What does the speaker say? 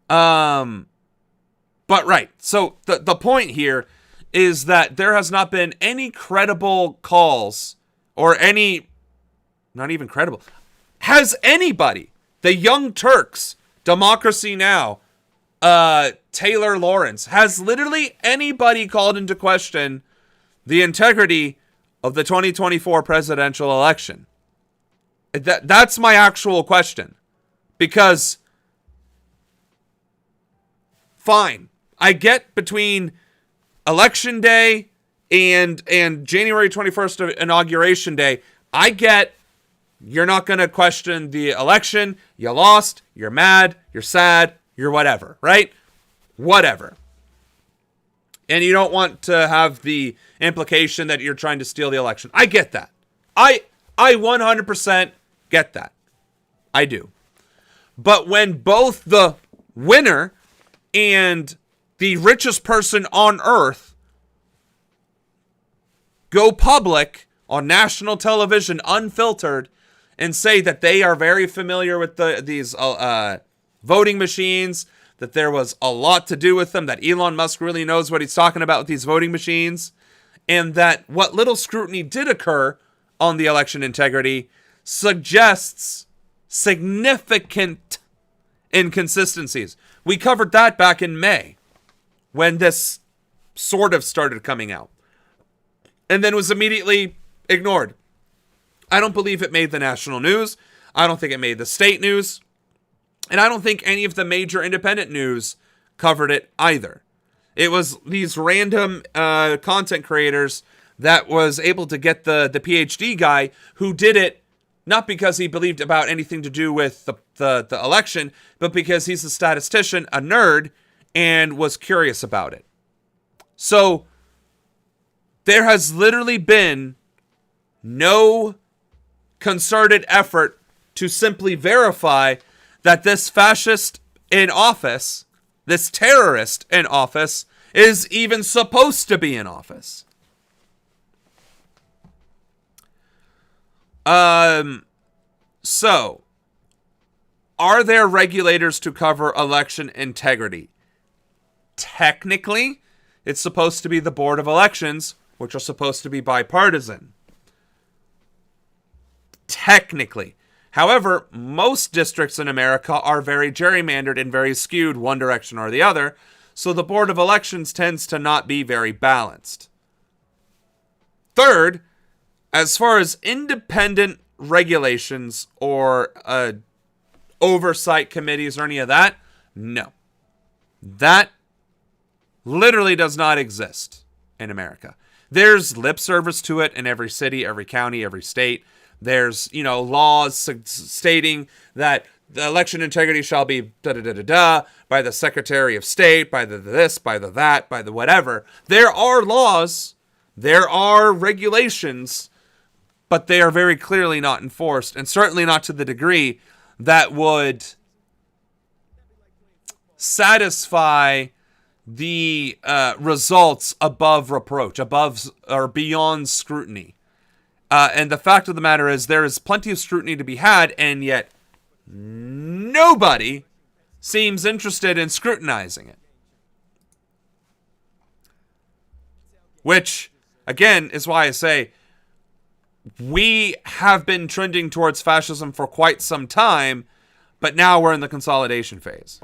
But right. So the point here is that there has not been any credible calls or any, not even credible. Has anybody, the Young Turks, Democracy Now!, Taylor Lawrence, has literally anybody called into question the integrity of the 2024 presidential election? That's my actual question. Because, fine, I get between Election Day and January 21st Inauguration Day, I get you're not going to question the election, you lost, you're mad, you're sad, you're whatever, right? Whatever. And you don't want to have the implication that you're trying to steal the election. I get that. I 100% get that. I do. But when both the winner and the richest person on earth go public on national television unfiltered and say that they are very familiar with these voting machines, that there was a lot to do with them, that Elon Musk really knows what he's talking about with these voting machines, and that what little scrutiny did occur on the election integrity suggests significant inconsistencies. We covered that back in May when this sort of started coming out, and then was immediately ignored. I don't believe it made the national news. I don't think it made the state news. And I don't think any of the major independent news covered it either. It was these random content creators that was able to get the PhD guy who did it not because he believed about anything to do with the election, but because he's a statistician, a nerd, and was curious about it. So there has literally been no concerted effort to simply verify that this fascist in office, this terrorist in office, is even supposed to be in office. So, are there regulators to cover election integrity? Technically, it's supposed to be the Board of Elections, which are supposed to be bipartisan. Technically. However, most districts in America are very gerrymandered and very skewed one direction or the other, so the Board of Elections tends to not be very balanced. Third, as far as independent regulations or oversight committees or any of that, no. That literally does not exist in America. There's lip service to it in every city, every county, every state. There's, laws stating that the election integrity shall be da-da-da-da-da by the Secretary of State, by the this, by the that, by the whatever. There are laws, there are regulations, but they are very clearly not enforced, and certainly not to the degree that would satisfy the results above reproach, above or beyond scrutiny. And the fact of the matter is there is plenty of scrutiny to be had, and yet nobody seems interested in scrutinizing it. Which, again, is why I say we have been trending towards fascism for quite some time, but now we're in the consolidation phase.